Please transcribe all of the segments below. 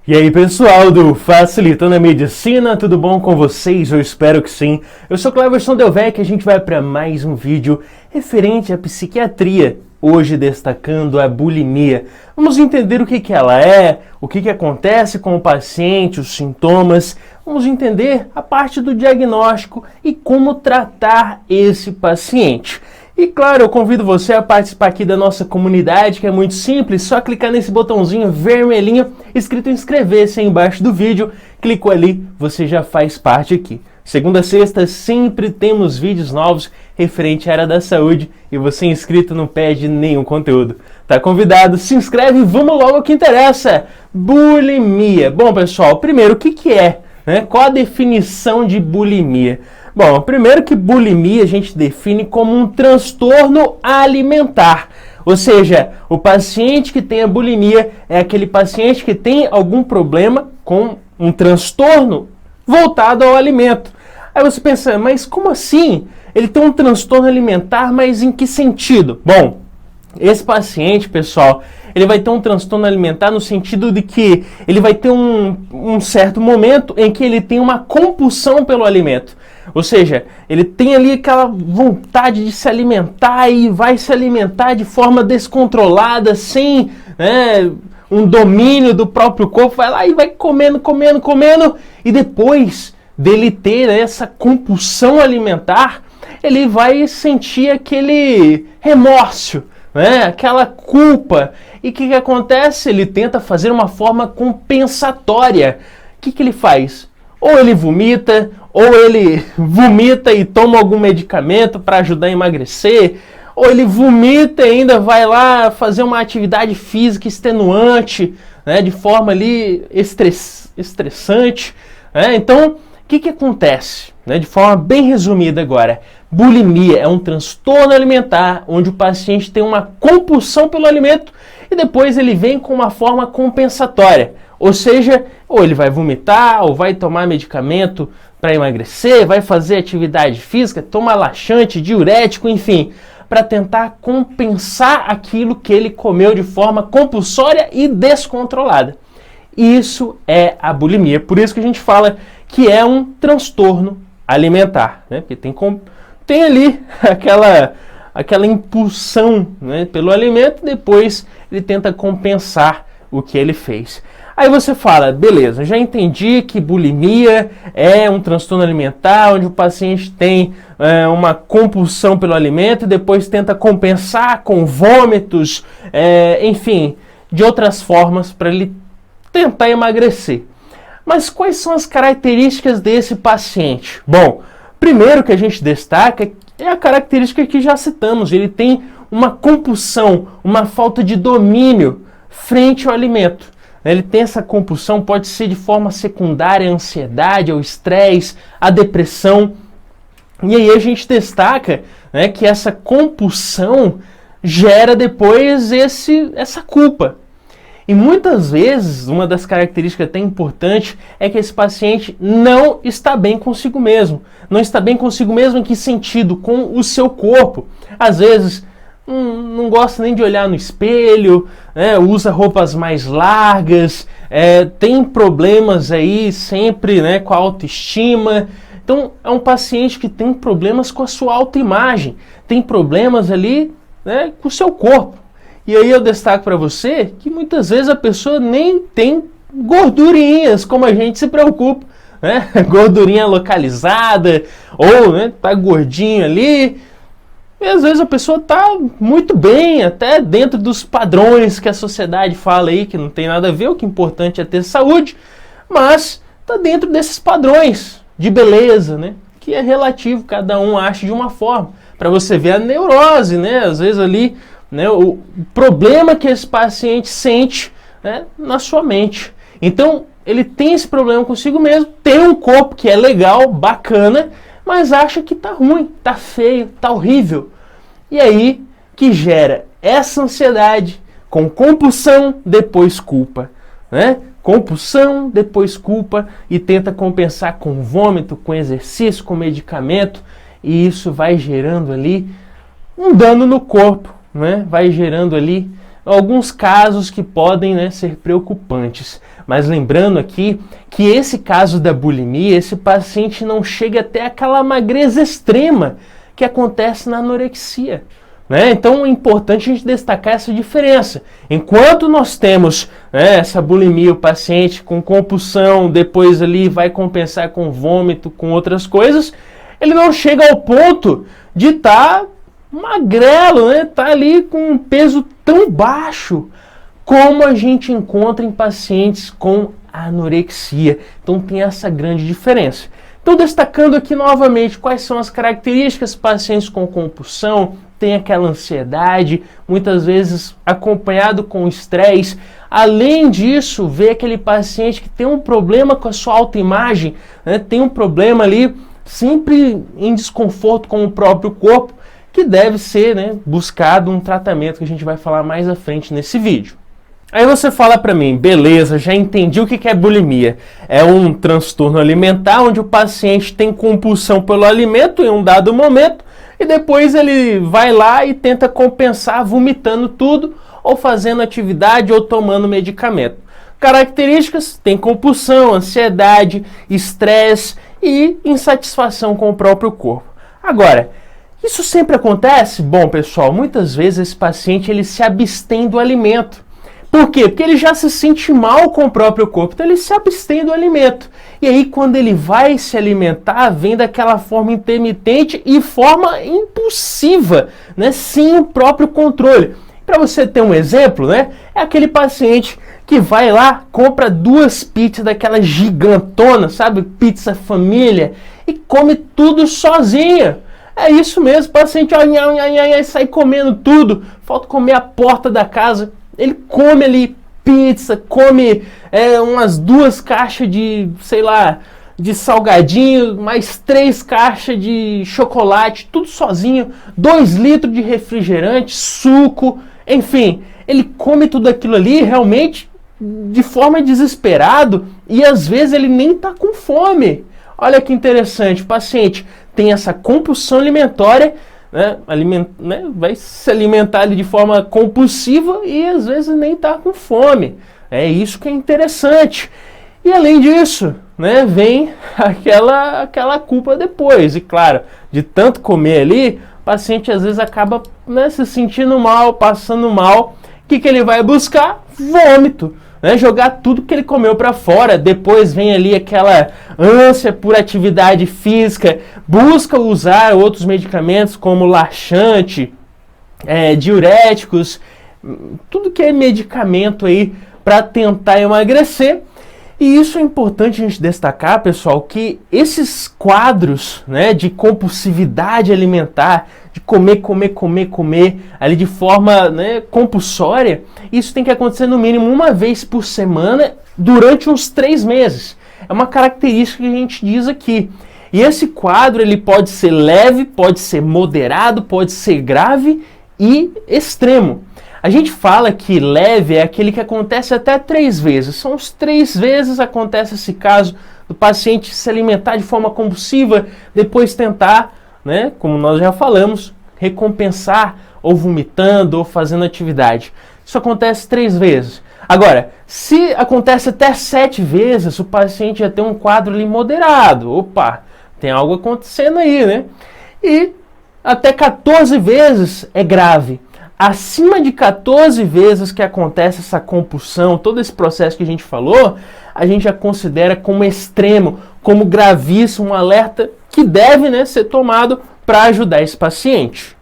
E aí pessoal do Facilitando a Medicina, tudo bom com vocês? Eu espero que sim. Eu sou Cleverson Delvecq e a gente vai para mais um vídeo referente à psiquiatria, hoje destacando a bulimia. Vamos entender o que ela é, o que acontece com o paciente, os sintomas, vamos entender a parte do diagnóstico e como tratar esse paciente. E claro, eu convido você a participar aqui da nossa comunidade, que é muito simples, só clicar nesse botãozinho vermelhinho escrito inscrever-se aí embaixo do vídeo, clicou ali, você já faz parte aqui. Segunda a sexta sempre temos vídeos novos referente à área da saúde e você inscrito não perde nenhum conteúdo. Tá convidado, se inscreve e vamos logo ao que interessa, bulimia. Bom pessoal, primeiro o que é? Qual a definição de bulimia? Bom, primeiro que bulimia a gente define como um transtorno alimentar. Ou seja, o paciente que tem a bulimia é aquele paciente que tem algum problema com um transtorno voltado ao alimento. Aí você pensa, mas como assim? Ele tem um transtorno alimentar, mas em que sentido? Bom, esse paciente, pessoal, ele vai ter um transtorno alimentar no sentido de que ele vai ter um certo momento em que ele tem uma compulsão pelo alimento. Ou seja, ele tem ali aquela vontade de se alimentar e vai se alimentar de forma descontrolada, sem um domínio do próprio corpo, vai lá e vai comendo, e depois dele ter essa compulsão alimentar, ele vai sentir aquele remorso, aquela culpa. E o que acontece? Ele tenta fazer uma forma compensatória. O que ele faz? Ou ele vomita, e toma algum medicamento para ajudar a emagrecer, ou ele vomita e ainda vai lá fazer uma atividade física extenuante, de forma ali estressante. Então, o que acontece? De forma bem resumida agora, bulimia é um transtorno alimentar onde o paciente tem uma compulsão pelo alimento e depois ele vem com uma forma compensatória. Ou seja, ou ele vai vomitar, ou vai tomar medicamento para emagrecer, vai fazer atividade física, tomar laxante, diurético, enfim, para tentar compensar aquilo que ele comeu de forma compulsória e descontrolada. Isso é a bulimia. Por isso que a gente fala que é um transtorno alimentar, porque tem ali aquela impulsão, pelo alimento, depois ele tenta compensar o que ele fez. Aí você fala, beleza, já entendi que bulimia é um transtorno alimentar onde o paciente tem uma compulsão pelo alimento e depois tenta compensar com vômitos, enfim, de outras formas para ele tentar emagrecer. Mas quais são as características desse paciente? Bom, primeiro que a gente destaca é a característica que já citamos, ele tem uma compulsão, uma falta de domínio frente ao alimento. Ele tem essa compulsão, pode ser de forma secundária a ansiedade, ao estresse, a depressão. E aí a gente destaca que essa compulsão gera depois essa culpa. E muitas vezes, uma das características até importantes é que esse paciente não está bem consigo mesmo. Não está bem consigo mesmo em que sentido? Com o seu corpo. Às vezes não gosta nem de olhar no espelho, usa roupas mais largas, tem problemas aí sempre com a autoestima. Então é um paciente que tem problemas com a sua autoimagem, tem problemas ali com o seu corpo. E aí eu destaco para você que muitas vezes a pessoa nem tem gordurinhas, como a gente se preocupa, gordurinha localizada, ou tá gordinho ali. E às vezes a pessoa está muito bem, até dentro dos padrões que a sociedade fala aí, que não tem nada a ver, o que é importante é ter saúde, mas está dentro desses padrões de beleza, que é relativo, cada um acha de uma forma. Para você ver a neurose, às vezes ali, o problema que esse paciente sente na sua mente. Então, ele tem esse problema consigo mesmo, tem um corpo que é legal, bacana, mas acha que tá ruim, tá feio, tá horrível. E aí que gera essa ansiedade com compulsão, depois culpa. Compulsão, depois culpa e tenta compensar com vômito, com exercício, com medicamento. E isso vai gerando ali um dano no corpo, vai gerando ali alguns casos que podem, né, ser preocupantes. Mas lembrando aqui que esse caso da bulimia, esse paciente não chega até aquela magreza extrema que acontece na anorexia. Né? Então é importante a gente destacar essa diferença. Enquanto nós temos, né, essa bulimia, o paciente com compulsão, depois ali vai compensar com vômito, com outras coisas, ele não chega ao ponto de estar magrelo, né? Tá ali com um peso tão baixo como a gente encontra em pacientes com anorexia. Então tem essa grande diferença. Então, destacando aqui novamente quais são as características, pacientes com compulsão, tem aquela ansiedade, muitas vezes acompanhado com estresse. Além disso, vê aquele paciente que tem um problema com a sua autoimagem, né? Tem um problema ali, sempre em desconforto com o próprio corpo, que deve ser, né, buscado um tratamento que a gente vai falar mais à frente nesse vídeo. Aí você fala para mim, beleza, já entendi o que é bulimia. É um transtorno alimentar onde o paciente tem compulsão pelo alimento em um dado momento e depois ele vai lá e tenta compensar vomitando tudo ou fazendo atividade ou tomando medicamento. Características, tem compulsão, ansiedade, estresse e insatisfação com o próprio corpo. Agora, isso sempre acontece? Bom, pessoal, muitas vezes esse paciente ele se abstém do alimento. Por quê? Porque ele já se sente mal com o próprio corpo, então ele se abstém do alimento. E aí, quando ele vai se alimentar, vem daquela forma intermitente e forma impulsiva, né? Sem o próprio controle. Para você ter um exemplo, né? É aquele paciente que vai lá, compra 2 pizzas daquela gigantona, sabe? Pizza família, e come tudo sozinha. É isso mesmo, o paciente sai comendo tudo, falta comer a porta da casa. Ele come ali pizza, come umas 2 caixas de, sei lá, de salgadinho, mais 3 caixas de chocolate, tudo sozinho, 2 litros de refrigerante, suco, enfim, ele come tudo aquilo ali realmente de forma desesperado e às vezes ele nem está com fome. Olha que interessante, o paciente tem essa compulsão alimentória, né, vai se alimentar ali de forma compulsiva e às vezes nem está com fome. É isso que é interessante. E além disso, né, vem aquela culpa depois. E claro, de tanto comer ali, o paciente às vezes acaba, né, se sentindo mal, passando mal. O que ele vai buscar? Vômito. Né, jogar tudo que ele comeu para fora, depois vem ali aquela ânsia por atividade física, busca usar outros medicamentos como laxante, diuréticos, tudo que é medicamento aí para tentar emagrecer. E isso é importante a gente destacar, pessoal, que esses quadros, né, de compulsividade alimentar, de comer, ali de forma, né, compulsória, isso tem que acontecer no mínimo 1 vez por semana durante uns 3 meses. É uma característica que a gente diz aqui. E esse quadro ele pode ser leve, pode ser moderado, pode ser grave e extremo. A gente fala que leve é aquele que acontece até 3 vezes. São os 3 vezes acontece esse caso do paciente se alimentar de forma compulsiva, depois tentar, né, como nós já falamos, recompensar ou vomitando ou fazendo atividade. Isso acontece 3 vezes. Agora, se acontece até 7 vezes, o paciente já tem um quadro ali moderado. Opa, tem algo acontecendo aí, né? E até 14 vezes é grave. Acima de 14 vezes que acontece essa compulsão, todo esse processo que a gente falou, a gente já considera como extremo, como gravíssimo, um alerta que deve, né, ser tomado para ajudar esse paciente.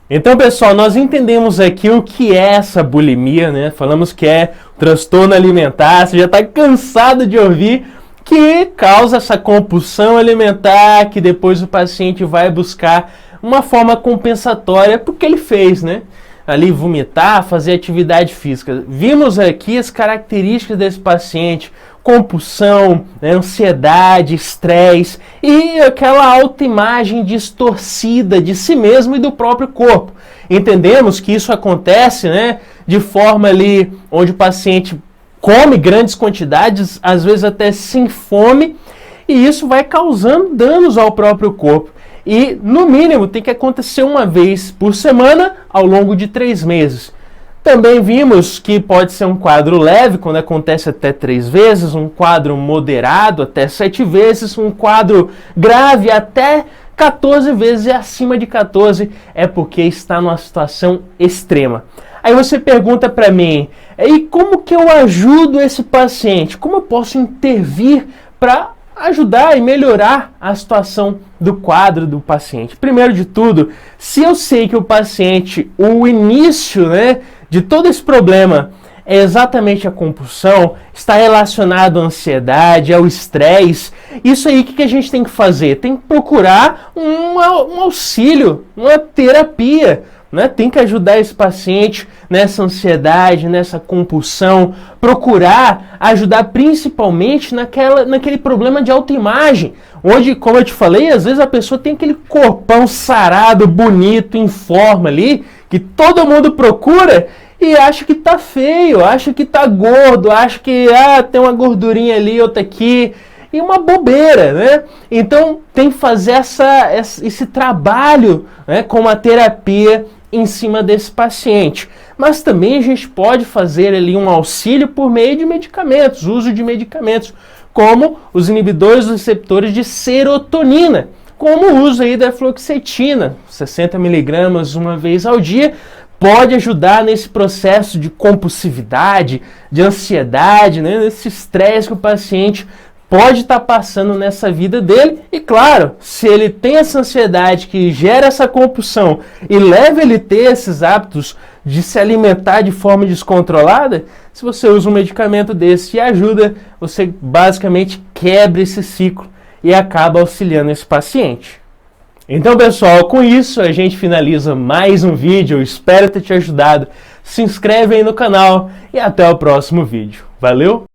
Então, pessoal, nós entendemos aqui o que é essa bulimia, né? Falamos que é transtorno alimentar, você já está cansado de ouvir, que causa essa compulsão alimentar, que depois o paciente vai buscar uma forma compensatória porque ele fez, né? Ali vomitar, fazer atividade física. Vimos aqui as características desse paciente: compulsão, né, ansiedade, estresse e aquela autoimagem distorcida de si mesmo e do próprio corpo. Entendemos que isso acontece, né, de forma ali onde o paciente come grandes quantidades, às vezes até sem fome, e isso vai causando danos ao próprio corpo. E, no mínimo, tem que acontecer 1 vez por semana ao longo de 3 meses. Também vimos que pode ser um quadro leve, quando acontece até 3 vezes, um quadro moderado até 7 vezes, um quadro grave até 14 vezes, e acima de 14 é porque está numa situação extrema. Aí você pergunta para mim, e como que eu ajudo esse paciente? Como eu posso intervir para ajudar e melhorar a situação do quadro do paciente? Primeiro de tudo, se eu sei que o paciente, o início, de todo esse problema é exatamente a compulsão, está relacionado à ansiedade, ao estresse, isso aí o que a gente tem que fazer? Tem que procurar um auxílio, uma terapia. Tem que ajudar esse paciente nessa ansiedade, nessa compulsão, procurar ajudar principalmente naquele problema de autoimagem, onde, como eu te falei, às vezes a pessoa tem aquele corpão sarado, bonito, em forma ali, que todo mundo procura e acha que tá feio, acha que tá gordo, acha que tem uma gordurinha ali, outra aqui, e uma bobeira, Então tem que fazer esse trabalho, com a terapia em cima desse paciente. Mas também a gente pode fazer ali um auxílio por meio de medicamentos, uso de medicamentos, como os inibidores dos receptores de serotonina, como o uso aí da fluoxetina, 60 mg uma vez ao dia, pode ajudar nesse processo de compulsividade, de ansiedade, nesse estresse que o paciente pode estar passando nessa vida dele. E claro, se ele tem essa ansiedade que gera essa compulsão e leva ele a ter esses hábitos de se alimentar de forma descontrolada, se você usa um medicamento desse e ajuda, você basicamente quebra esse ciclo e acaba auxiliando esse paciente. Então, pessoal, com isso a gente finaliza mais um vídeo. Eu espero ter te ajudado. Se inscreve aí no canal e até o próximo vídeo. Valeu!